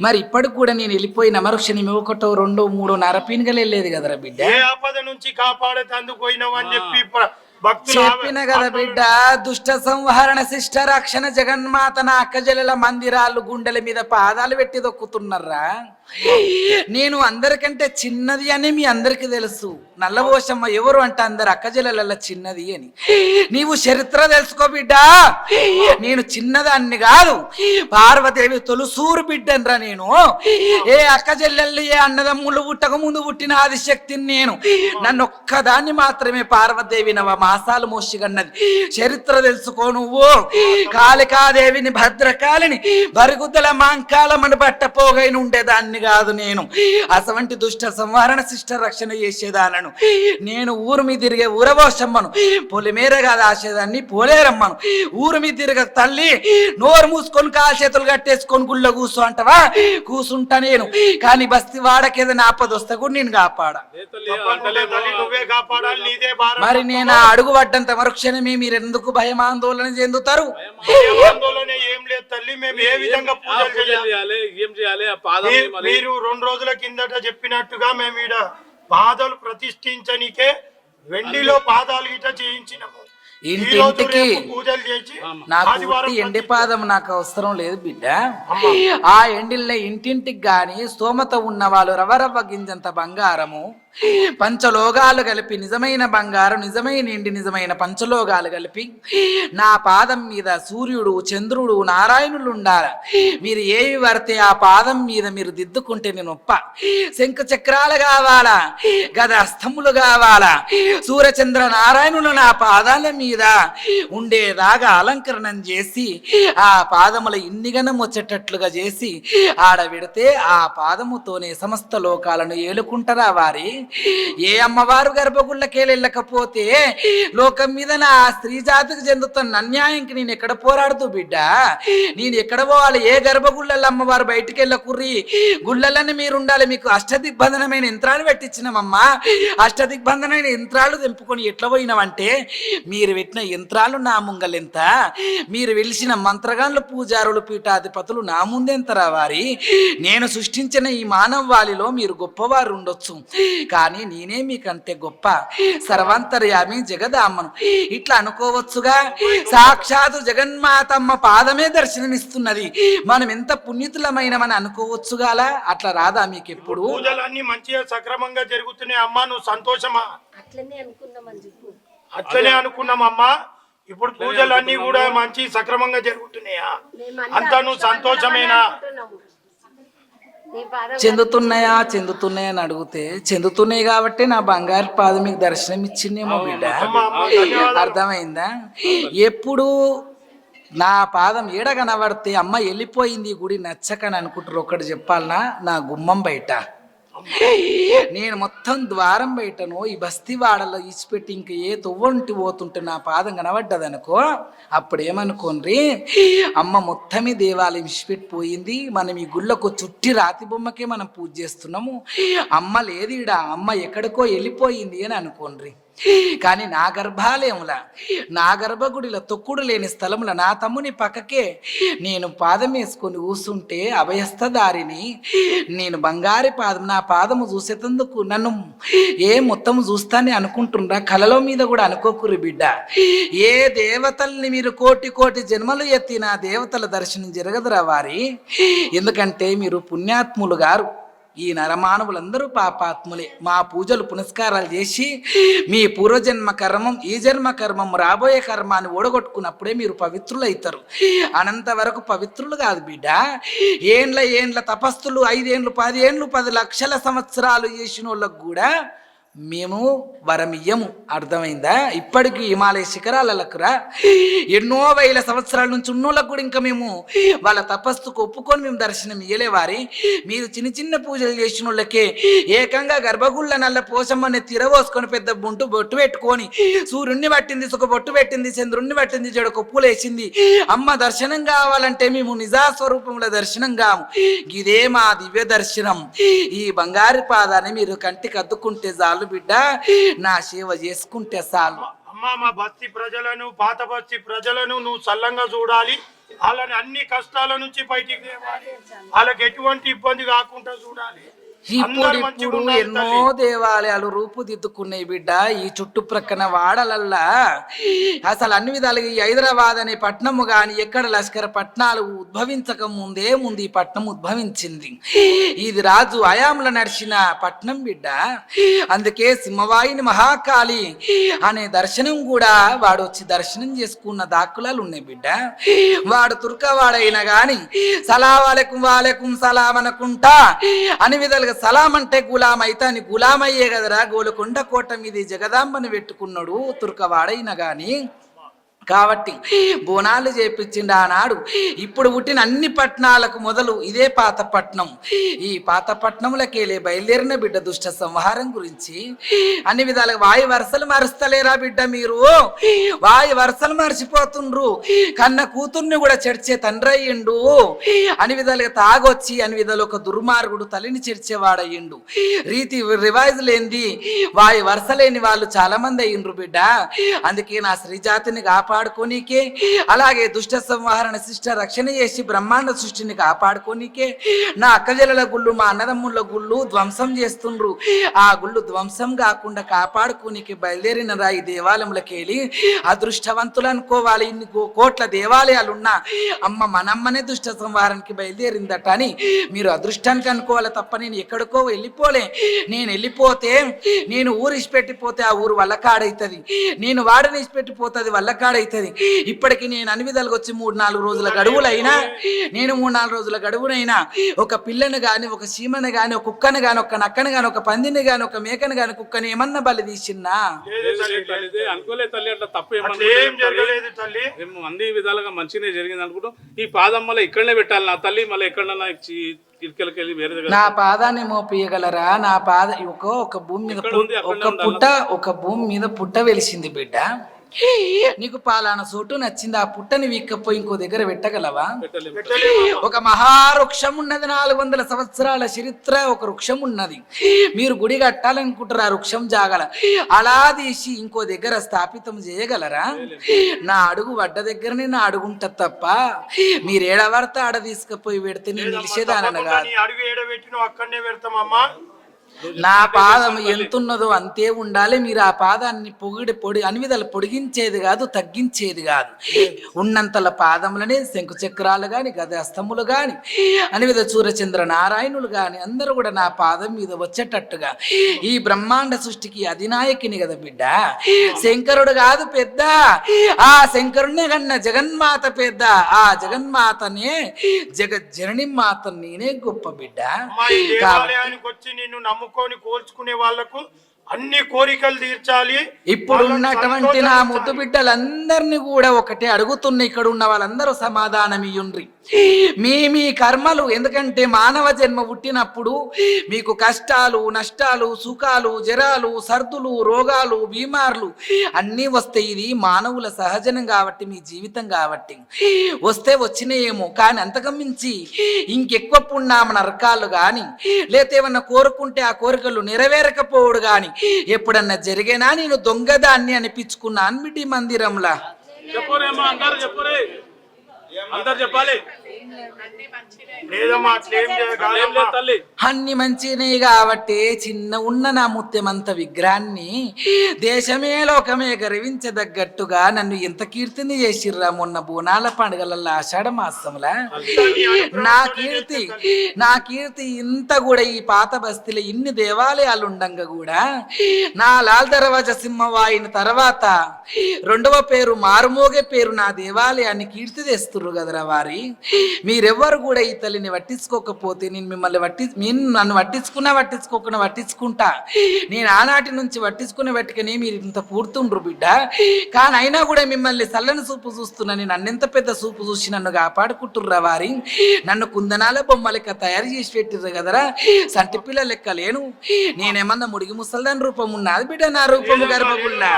మరి ఇప్పటికి కూడా నేను వెళ్ళిపోయిన మరుక్షణం ఒకటో రెండో మూడో నరపీనుగలు వెళ్ళేది కదరా బిడ్డ. ఏ ఆపద నుంచి కాపాడేందుకు పోయినావని చెప్పి చెప్పిన కదా బిడ్డ, దుష్ట సంహరణ శిష్ట రక్షణ జగన్మాత నా అక్కజల మందిరాలు గుండెల మీద పాదాలు పెట్టి దొక్కుతున్నారా? నేను అందరికంటే చిన్నది అని మీ అందరికి తెలుసు. నల్లబోషమ్మ ఎవరు అంటే అందరు అక్కజల చిన్నది అని. నీవు చరిత్ర తెలుసుకో బిడ్డ, నేను చిన్నదాన్ని కాదు, పార్వతీదేవి తొలుసూరు బిడ్డనరా నేను. ఏ అక్కజెల్లెళ్ళు ఏ అన్నదమ్ములు పుట్టక ముందు పుట్టిన ఆదిశక్తిని నేను. నన్ను ఒక్కదాన్ని మాత్రమే పార్వతీదేవి నవ మాసాలు మోసిగన్నది. చరిత్ర తెలుసుకో నువ్వు. కాళికాదేవిని భద్రకాళిని బరుగుద్దల మాంకాలమని బట్టపోగైన ఉండేదాన్ని కాదు నేను. అటువంటి దుష్ట సంహరణ శిష్ట రక్షణ చేసేదానను నేను. ఊరు మీద తిరిగే ఊరబోసమ్మను, పొలిమేర కాదు ఆసేదాన్ని పోలేరమ్మను. ఊరు మీద తిరిగే తల్లి నోరు మూసుకొని కాలు చేతులు కట్టేసుకొని గుళ్ళో కూర్చో అంటవా? కూసుంటా నేను, కానీ బస్తీ వాడకేదైనా ఆపద వస్తే కూడా నేను కాపాడా. మరి నేను అడుగు పడ్డంత మరుక్షణమే మీరు ఎందుకు భయం ఆందోళన చెందుతారు? ఏం లేదు తల్లి, మేము ఏ విధంగా మీరు 2 రోజుల కిందట చెప్పినట్టుగా మేము ఈడ పాదాలు ప్రతిష్ఠించనికే వెండిలో పాదాలు గిట చేయించినాము. ఇంటింటికి పూజలు చేసి నాకు ఎండి పాదం నాకు అవసరం లేదు బిడ్డ. ఆ ఎండిల్ని ఇంటింటికి గాని స్తోమత ఉన్న వాళ్ళు రవరవ్వ గింజంత బంగారము పంచలోగాలు కలిపి, నిజమైన బంగారం, నిజమైన ఎండి, నిజమైన పంచలోగాలు కలిపి నా పాదం మీద సూర్యుడు చంద్రుడు నారాయణులు ఉండాలి. మీరు ఏవి పడితే ఆ పాదం మీద మీరు దిద్దుకుంటే నేను ఒప్ప. శంఖ చక్రాలు కావాలా, గద అస్తములు కావాలా, సూర్యచంద్ర నారాయణులు నా పాదాల మీద ఉండేలాగా అలంకరణం చేసి ఆ పాదముల ఇన్నిగనం వచ్చేటట్లుగా చేసి ఆడ పెడితే ఆ పాదముతోనే సమస్త లోకాలను ఏలుకుంటారా వారి. ఏ అమ్మవారు గర్భగుళ్ళకే వెళ్ళకపోతే లోకం మీద నా స్త్రీ జాతికి చెందుతున్న అన్యాయంకి నేను ఎక్కడ పోరాడుతూ బిడ్డ? నేను ఎక్కడ పోవాలి? ఏ గర్భగుళ్ళల్లో అమ్మవారు బయటికి వెళ్ళకుర్రి, గుళ్ళలని మీరు ఉండాలి. మీకు అష్టదిగ్బంధనమైన యంత్రాలు పెట్టించినామమ్మా. అష్టదిగ్బంధనమైన యంత్రాలు తెంపుకొని ఎట్లా పోయినామంటే, మీరు పెట్టిన యంత్రాలు నా ముంగలెంత, మీరు వెలిసిన మంత్రగాన్లు పూజారులు పీఠాధిపతులు నా ముందెంతరా వారి. నేను సృష్టించిన ఈ మానవాళిలో మీరు గొప్పవారు ఉండొచ్చు, కానీ నేనే మీకంటే గొప్ప సర్వాంతర్యామి జగదామ్మను ఇట్లా అనుకోవచ్చుగా. సాక్షాత్ జగన్మాతమ్మ పాదమే దర్శనమిస్తున్నది, మనం ఎంత పుణ్యతులమైనమని అనుకోవచ్చుగాలా. అట్లా రాదా మీకు ఎప్పుడు? పూజలన్నీ మంచిగా సక్రమంగా జరుగుతున్నాయి అమ్మా, నువ్వు సంతోషమా? అట్లనే అనుకున్నామమ్మా. ఇప్పుడు పూజలన్నీ కూడా మంచి సక్రమంగా జరుగుతున్నాయా? అంతా నువ్వు సంతోషమేనా? చెందుతున్నాయా అని అడిగితే చెందుతున్నాయి కాబట్టి నా బంగారు పాదం మీకు దర్శనం ఇచ్చిందేమో బిడ్డ. అర్థమైందా? ఎప్పుడు నా పాదం ఏడ కనబడితే అమ్మ వెళ్ళిపోయింది గుడి నచ్చకని అనుకుంటారు. ఒకటి చెప్పాలనా, నా గుమ్మం బయట నేను మొత్తం ద్వారం బయటను ఈ బస్తీ వాడలో ఇచ్చిపెట్టి ఇంక ఏ తొవ్వంటి పోతుంటే నా పాదం కనబడ్డదనుకో, అప్పుడు ఏమనుకోండి, అమ్మ మొత్తమే దేవాలయం ఇచ్చిపెట్టిపోయింది, మనం ఈ గుళ్ళకు చుట్టి రాతి బొమ్మకే మనం పూజ చేస్తున్నాము, అమ్మ లేదు ఈడ, అమ్మ ఎక్కడికో వెళ్ళిపోయింది అని అనుకోండి. కానీ నా గర్భాలయముల నా గర్భగుడిలో తొక్కుడు లేని స్థలముల నా తమ్ముని పక్కకే నేను పాదం వేసుకొని కూస్తుంటే అభయస్థదారిని నేను బంగారు పాదం నా పాదము చూసేందుకు నన్ను మొత్తం చూస్తానే అనుకుంటుండ్రా, కలలో మీద కూడా అనుకోకురు బిడ్డ. ఏ దేవతల్ని మీరు కోటి కోటి జన్మలు ఎత్తిన దేవతల దర్శనం జరగదురా వారి. ఎందుకంటే మీరు పుణ్యాత్ములు గారు, ఈ నరమానవులందరూ పాపాత్ములే. మా పూజలు పునస్కారాలు చేసి మీ పూర్వజన్మ కర్మం ఈ జన్మ కర్మం రాబోయే కర్మాన్ని ఓడగొట్టుకున్నప్పుడే మీరు పవిత్రులు అవుతారు. అనంత వరకు పవిత్రులు కాదు బిడ్డ. ఏండ్ల తపస్సులు 5 ఏళ్ళు 10 ఏళ్ళు 10 లక్షల సంవత్సరాలు చేసిన వాళ్ళకు కూడా మేము వరమియ్యము. అర్థమైందా? ఇప్పటికీ హిమాలయ శిఖరాలకురా ఎన్నో వేల సంవత్సరాల నుంచి ఉన్నోళ్ళకు కూడా ఇంకా మేము వాళ్ళ తపస్సుకు ఒప్పుకొని మేము దర్శనం ఇయ్యలేవారి. మీరు చిన్న చిన్న పూజలు చేసిన వాళ్ళకే ఏకంగా గర్భగుళ్ళ నల్ల పోషమ్మని తిరగోసుకొని పెద్ద బొట్టు పెట్టుకొని సూర్యుడిని పట్టింది, సుఖ బొట్టు పెట్టింది, చంద్రుణ్ణి పట్టింది, జడ కొప్పులేసింది. అమ్మ దర్శనం కావాలంటే మేము నిజాస్వరూపంలో దర్శనం కాము. ఇదే మా దివ్య దర్శనం. ఈ బంగారు పాదాన్ని మీరు కంటికి అద్దుకుంటే చాలు బిడ్డ, నా సేవ చేసుకుంటే చాలు. అమ్మ మా బస్తీ ప్రజలను, పాత బస్తీ ప్రజలను నువ్వు చల్లంగా చూడాలి. వాళ్ళని అన్ని కష్టాల నుంచి బయటికి తేవాలి. వాళ్ళకి ఎటువంటి ఇబ్బంది కాకుండా చూడాలి. ఇప్పుడు ఎన్నో దేవాలయాలు రూపుదిద్దుకున్నాయి బిడ్డ. ఈ చుట్టుప్రక్కన వాడలల్లా అసలు అన్ని విధాలుగా ఈ హైదరాబాద్ అనే పట్టణము గాని ఎక్కడ లష్కర పట్టణాలు ఉద్భవించక ముందు ఈ పట్టణం ఉద్భవించింది. ఇది రాజు హయాంలో నడిచిన పట్టణం బిడ్డ. అందుకే సింహవాహిని మహాకాళి అనే దర్శనం కూడా వాడు వచ్చి దర్శనం చేసుకున్న దాఖలాలు ఉన్నాయి బిడ్డ. వాడు తుర్కవాడైనా గాని వాలేకుం సలాం అనుకుంటా అని విధాలుగా సలాం అంటే గులాం అయితే అని గులామయ్యే కదరా. గోలకొండ కోట మీద జగదాంబని పెట్టుకున్నాడు తుర్కవాడైనా గాని. కాబట్టి బోనాలు చేపించిండు ఆనాడు. ఇప్పుడు పుట్టిన అన్ని పట్టణాలకు మొదలు ఇదే పాత పట్నం. ఈ పాత పట్నంలోకెళ్ళే బయలుదేరిన బిడ్డ దుష్ట సంహారం గురించి అన్ని విధాలుగా వాయు వరుసలు మరుస్తలేరా బిడ్డ. మీరు వాయు వరుసలు మర్చిపోతుండ్రు. కన్న కూతుర్ని కూడా చెడిచే తండ్రి అయ్యిండు. అన్ని విధాలుగా తాగొచ్చి అన్ని విధాలు ఒక దుర్మార్గుడు తల్లిని చెడిచేవాడయ్యిండు. రీతి రివాయిజ్ లేనిది వాయు వరుస లేని వాళ్ళు చాలా మంది అయ్యిండ్రు బిడ్డ. అందుకే నా శ్రీజాతిని కాపాడుకోనికే, అలాగే దుష్ట సంహారణ శిష్ట రక్షణ చేసి బ్రహ్మాండ సృష్టిని కాపాడుకోనికే నా అక్కజల గుళ్ళు మా అన్నదమ్ముల గుళ్ళు ధ్వంసం చేస్తుండ్రు. ఆ గుళ్ళు ధ్వంసం కాకుండా కాపాడుకోనికే బయలుదేరిన రాయి దేవాలయంలోకి వెళ్ళి అదృష్టవంతులు అనుకోవాలి. ఇన్ని కోట్ల దేవాలయాలున్నా అమ్మ మనమ్మనే దుష్ట సంహారానికి బయలుదేరిందట అని మీరు అదృష్టానికి అనుకోవాలి తప్ప నేను ఎక్కడికో వెళ్ళిపోలే. నేను వెళ్ళిపోతే నేను ఊరు ఇచ్చిపెట్టిపోతే ఆ ఊరు వల్లకాడైతుంది, నేను వాడిని ఇచ్చిపెట్టిపోతుంది వల్లకాడైతుంది. ఇప్పటికి నేను అన్ని విధాలుగా వచ్చి 3-4 రోజుల గడువులైనా నేను 3-4 రోజుల గడువునైనా ఒక పిల్లను గాని, ఒక చీమను గాని, ఒక కుక్కను గాని, ఒక నక్కను గాని, ఒక పందిని గాని, ఒక మేకను గాని, కుక్కని ఏమన్నా బలి తీసిన్నా అనుకోలే తల్లి. అట్లా తప్పు అన్ని విధాలుగా మంచిగానే జరిగింది అనుకుంటాం. ఈ పాదమ్మలో ఇక్కడనే పెట్టాలి నా తల్లి, మళ్ళీ ఎక్కడన్నా ఇటుకెళ్ళి వేరే దగ్గర నా పాదాన్ని మోపియగలరా? నా పాద ఒక భూమి మీద ఒక భూమి మీద పుట్ట వెలిసింది బిడ్డ. నీకు పాలాన చోటు నచ్చింది, ఆ పుట్టని వీక్కపోయి ఇంకో దగ్గర పెట్టగలవా? ఒక మహావృక్షం ఉన్నది, 400 సంవత్సరాల చరిత్ర ఒక వృక్షం ఉన్నది. మీరు గుడి కట్టాలనుకుంటారు, ఆ వృక్షం జాగల అలా తీసి ఇంకో దగ్గర స్థాపితం చేయగలరా? నా అడుగు వడ్డ దగ్గరనే నా అడుగుంట తప్ప మీరు ఏడవడతా ఆడ తీసుకుపోయి పెడితే నేను నిలిచేదానగా. నా పాదం ఎంతున్నదో అంతే ఉండాలి. మీరు ఆ పాదాన్ని అన్ని విధాలు పొడిగించేది కాదు, తగ్గించేది కాదు. ఉన్నంతల పాదములనే శంకు చక్రాలు గాని, గదస్తములు గాని, అన్ని విధ సూర్యచంద్ర నారాయణులు గాని అందరూ కూడా నా పాదం మీద వచ్చేటట్టుగా ఈ బ్రహ్మాండ సృష్టికి అధినాయకిని కదా బిడ్డ. శంకరుడు కాదు పెద్ద, ఆ శంకరుడినే కన్నా జగన్మాత పెద్ద. ఆ జగన్మాతనే జగజ్జనని మాత నేనే గొప్ప బిడ్డ. నమ్ముకొని కోల్చుకునే వాళ్లకు అన్ని కోరికలు తీర్చాలి. ఇప్పుడు ఉన్నటువంటి నా ముద్దు బిడ్డలందరినీ కూడా ఒకటే అడుగుతున్న, ఇక్కడ ఉన్న వాళ్ళందరూ సమాధానం ఇయ్యుండ్రి. మీ కర్మలు, ఎందుకంటే మానవ జన్మ పుట్టినప్పుడు మీకు కష్టాలు, నష్టాలు, సుఖాలు, జరాలు, సర్దులు, రోగాలు, బీమార్లు అన్నీ వస్తాయి. ఇది మానవుల సహజనం కాబట్టి, మీ జీవితం కాబట్టి వస్తే వచ్చినాయేమో. కానీ అంతకు మించి ఇంకెక్కువ పుణ్యామ నరకాలు కానీ, లేకపోతే ఏమన్నా కోరుకుంటే ఆ కోరికలు నెరవేరకపోవడు కానీ ఎప్పుడన్నా జరిగేనా నేను దొంగదాన్ని అనిపించుకున్నాను మిటి మందిరంలా. అన్ని మంచినే కాబట్టి చిన్న ఉన్న నా ముత్యమంత విగ్రహాన్ని దేశమే లోకమే గర్వించదగ్గట్టుగా నన్ను ఎంత కీర్తిని చేసిర్రా మొన్న బోనాల పండుగలలో ఆషాఢ మాసంలా. నా కీర్తి ఇంత కూడా ఈ పాత బస్తీలో ఇన్ని దేవాలయాలు ఉండంగా కూడా నా లాల్ దర్వాజా సింహవాయిన తర్వాత రెండవ పేరు మారుమోగే పేరు నా దేవాలయాన్ని కీర్తి తెస్తుర్రు కదరా వారి. మీరెవ్వరు కూడా ఈ తల్లిని పట్టించుకోకపోతే నేను మిమ్మల్ని నన్ను పట్టించుకోకుండా పట్టించుకుంటా. నేను ఆనాటి నుంచి పట్టించుకునే పట్టుకనే మీరు ఇంత పూర్తుండ్రు బిడ్డ. కానీ అయినా కూడా మిమ్మల్ని చల్లని చూపు చూస్తున్నా. నేను అన్నెంత పెద్ద చూపు చూసి నన్ను కాపాడుకుంటుర్రా వారి. నన్ను కుందనాల బొమ్మ లెక్క తయారు చేసి పెట్టిర్రు కదరా. సంటి పిల్ల లెక్క లేను. నేనేమన్నా ముడిగి ముసల్దాని రూపం ఉన్నది బిడ్డ, నా రూపము గర్భగుల్లా.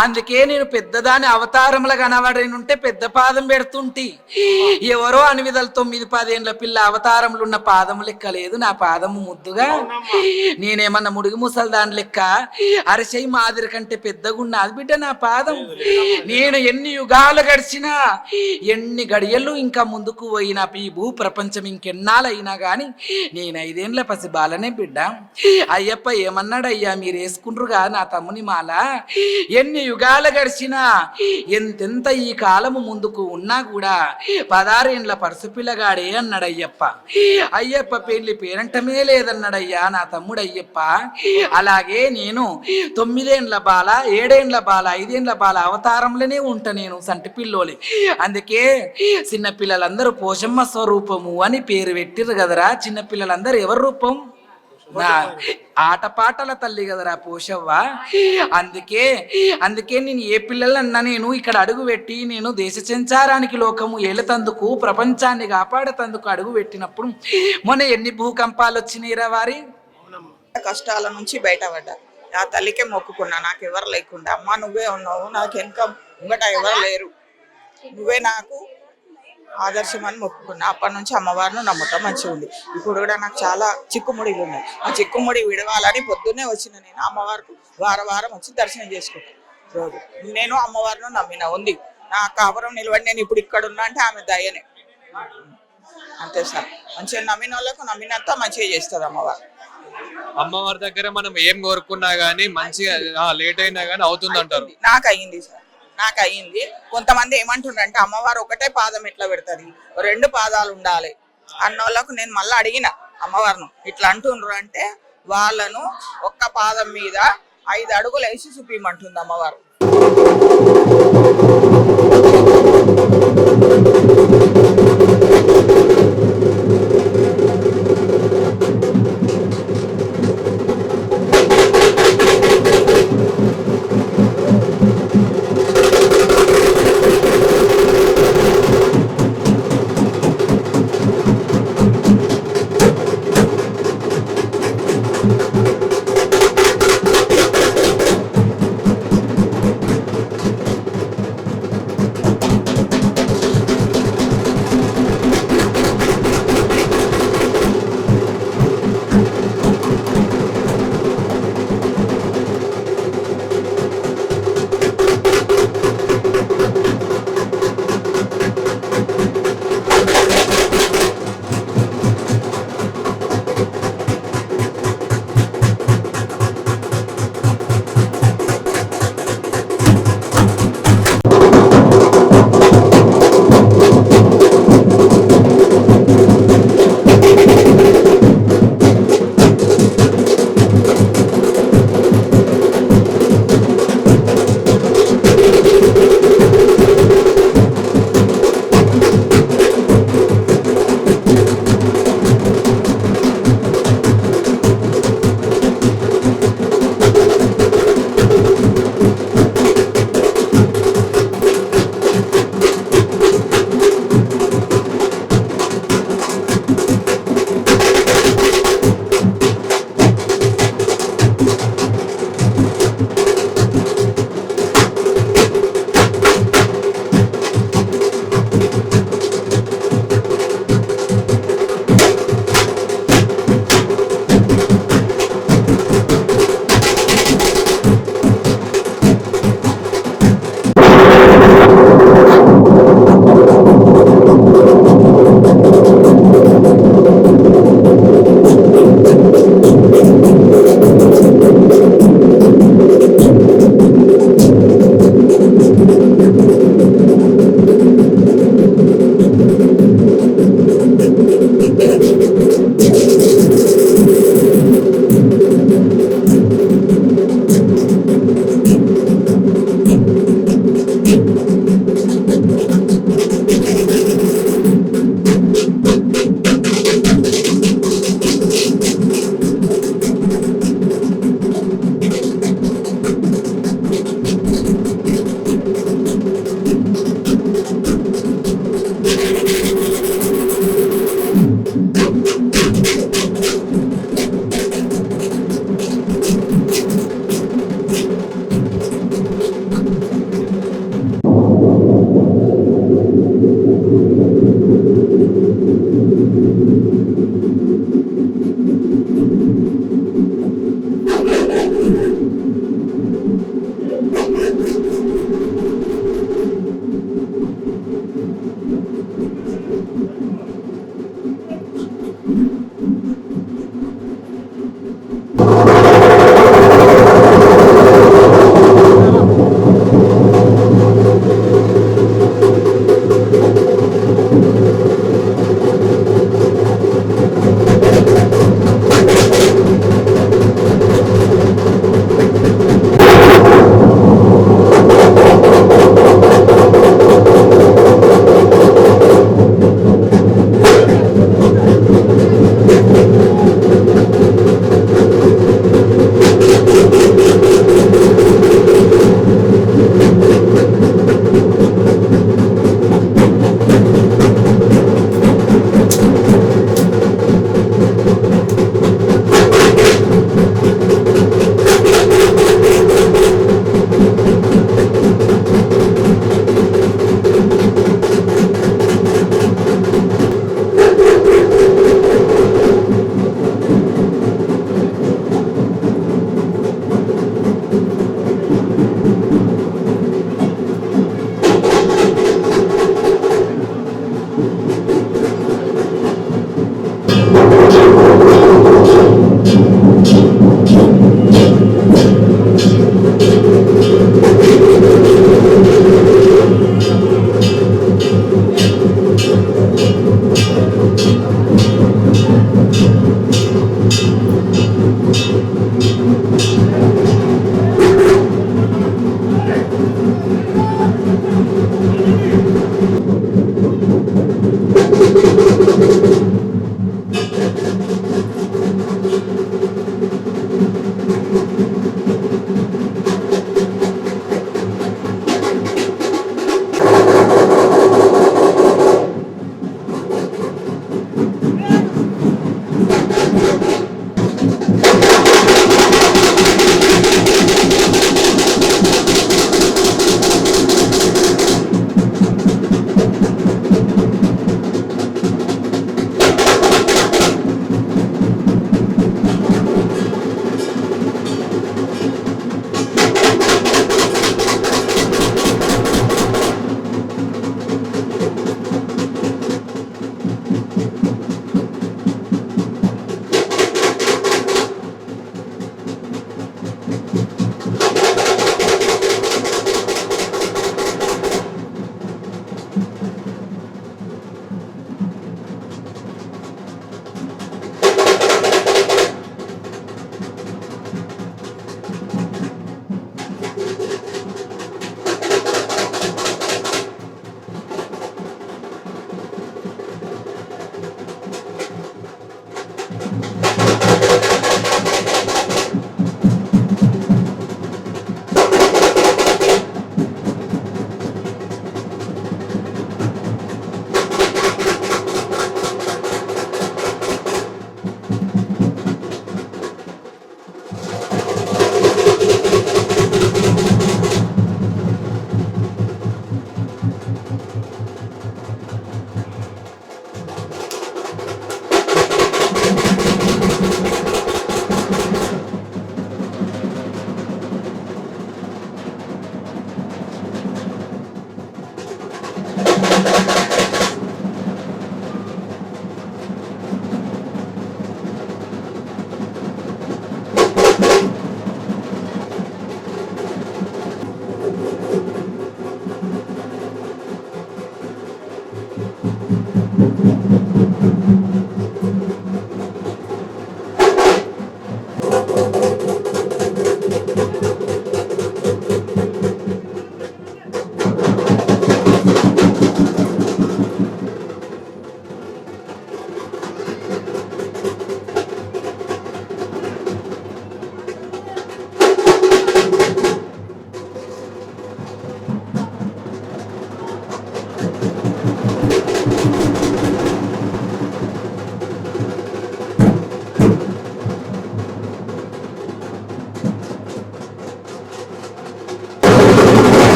అందుకే నేను పెద్దదాని అవతారంలో కనబడినుంటే పెద్ద పాదం పెడుతుంటి. ఎవరో అనివిదల 9-10 ఏళ్ళ పిల్ల అవతారంలో ఉన్న పాదం లెక్క లేదు నా పాదము ముద్దుగా. నేనేమన్నా ముడిగి ముసలి దాని లెక్క అరసై మాదిరి కంటే పెద్దగున్నది బిడ్డ నా పాదం. నేను ఎన్ని యుగాలు గడిచినా, ఎన్ని గడియలు ఇంకా ముందుకు పోయినా, ఈ భూ ప్రపంచం ఇంకెన్నాళ్ళైనా కానీ నేను 5 ఏళ్ళ పసి బాలనే బిడ్డ. అయ్యప్ప ఏమన్నాడయ్యా, మీరు వేసుకుంటారుగా నా తమ్ముని మాల. ఎన్ని యుగాలు గడిచినా, ఎంతెంత ఈ కాలము ముందుకు ఉన్నా కూడా 16 ఏళ్ళ పరసుపిల్లగాడే అన్నాడు అయ్యప్ప. అయ్యప్ప పెళ్లి పేరంటమే లేదన్నాడయ్యా నా తమ్ముడు అయ్యప్ప. అలాగే నేను 9 ఏళ్ళ బాల, 7 ఏళ్ళ బాల, 5 ఏళ్ళ బాల అవతారంలోనే ఉంటా నేను సంటి పిల్లోలి. అందుకే చిన్నపిల్లలందరూ పోషమ్మ స్వరూపము అని పేరు పెట్టిర్రు కదరా. చిన్నపిల్లలందరూ ఎవరి రూపం? నా ఆటపాటల తల్లి కదరా పోషవ్వ. అందుకే నేను ఏ పిల్లలన్నా నేను ఇక్కడ అడుగు పెట్టి నేను దేశ సంచారానికి లోకము ఏళ్ళతందుకు ప్రపంచాన్ని కాపాడతందుకు అడుగు పెట్టినప్పుడు మొన్న ఎన్ని భూకంపాలు వచ్చినాయిరా వారి. కష్టాల నుంచి బయటపడ్డా. ఆ తల్లికే మొక్కుకున్నా, నాకు ఎవరు లేకుండా. అమ్మ నువ్వే ఉన్నావు, నాకు వెనక ముంగట ఎవరు లేరు, నువ్వే నాకు ఆదర్శం అని మొక్కుకున్నా. అప్పటి నుంచి అమ్మవారిని నమ్ముతాం మంచిగా ఉంది. ఇప్పుడు కూడా నాకు చాలా చిక్కుముడిలు ఉన్నాయి. ఆ చిక్కుముడి విడవాలని పొద్దున్నే వచ్చిన నేను అమ్మవారికి వారం వచ్చి దర్శనం చేసుకుంటాను రోజు. నేను అమ్మవారిని నమ్మిన ఉంది. నా కాపురం నిలబడి నేను ఇప్పుడు ఇక్కడ ఉన్నా అంటే ఆమె దయనే, అంతే సార్. మంచిగా నమ్మిన వాళ్ళకు నమ్మినంత మంచిగా చేస్తుంది అమ్మవారు. అమ్మవారి దగ్గర మనం ఏం కోరుకున్నా గానీ మంచిగా లేట్ అయినా గానీ అవుతుంది అంటారు. నాకు అయ్యింది సార్, నాకు అయ్యింది. కొంతమంది ఏమంటుండ్రంటే అమ్మవారు ఒకటే పాదం ఎట్లా పెడతారు, 2 పాదాలు ఉండాలి అన్నోళ్ళకు నేను మళ్ళీ అడిగిన అమ్మవారిను. ఇట్లా అంటుండ్రు అంటే వాళ్ళను ఒక్క పాదం మీద 5 అడుగులు వేసి చూపిమంటుంది అమ్మవారు.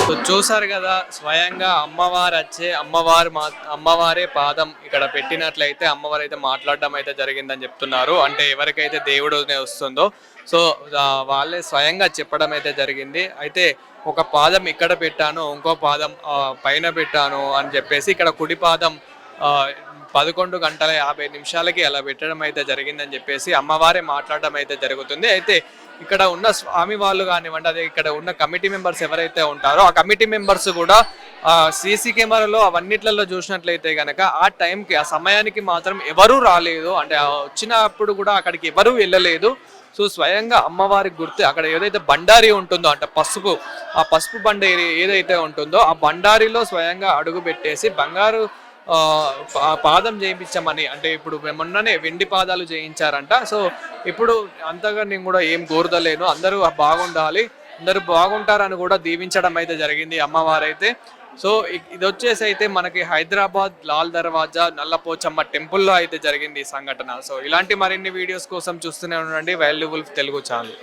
సో చూసారు కదా, స్వయంగా అమ్మవారు వచ్చే అమ్మవారే పాదం ఇక్కడ పెట్టినట్లయితే అమ్మవారు అయితే మాట్లాడడం అయితే జరిగిందని చెప్తున్నారు. అంటే ఎవరికైతే దేవుడు వస్తుందో సో వాళ్ళే స్వయంగా చెప్పడం అయితే జరిగింది. అయితే ఒక పాదం ఇక్కడ పెట్టాను, ఇంకో పాదం పైన పెట్టాను అని చెప్పేసి ఇక్కడ కుడి పాదం 11:50 అలా పెట్టడం అయితే జరిగిందని చెప్పేసి అమ్మవారే మాట్లాడడం అయితే జరుగుతుంది. అయితే ఇక్కడ ఉన్న స్వామి వాళ్ళు కానివ్వండి, అదే ఇక్కడ ఉన్న కమిటీ మెంబర్స్ ఎవరైతే ఉంటారో ఆ కమిటీ మెంబర్స్ కూడా సీసీ కెమెరాలో అవన్నిట్లలో చూసినట్లయితే కనుక ఆ టైంకి ఆ సమయానికి మాత్రం ఎవరూ రాలేదు. అంటే వచ్చినప్పుడు కూడా అక్కడికి ఎవరూ వెళ్ళలేదు. సో స్వయంగా అమ్మవారి గుర్తు అక్కడ ఏదైతే బండారి ఉంటుందో అంటే ఆ పసుపు బండారి ఏదైతే ఉంటుందో ఆ బండారిలో స్వయంగా అడుగు పెట్టేసి బంగారు పాదం చేయించమని, అంటే ఇప్పుడు మొన్ననే వెండి పాదాలు చేయించారంట. సో ఇప్పుడు అంతగా నేను కూడా ఏం కోరదలేను, అందరూ బాగుండాలి, అందరూ బాగుంటారని కూడా దీవించడం అయితే జరిగింది అమ్మవారైతే. సో ఇది వచ్చేసి అయితే మనకి హైదరాబాద్ లాల్ దర్వాజా నల్లపోచమ్మ టెంపుల్లో అయితే జరిగింది ఈ సంఘటన. సో ఇలాంటి మరిన్ని వీడియోస్ కోసం చూస్తూనే ఉండండి వైల్డ్ వుల్ఫ్ తెలుగు ఛానల్.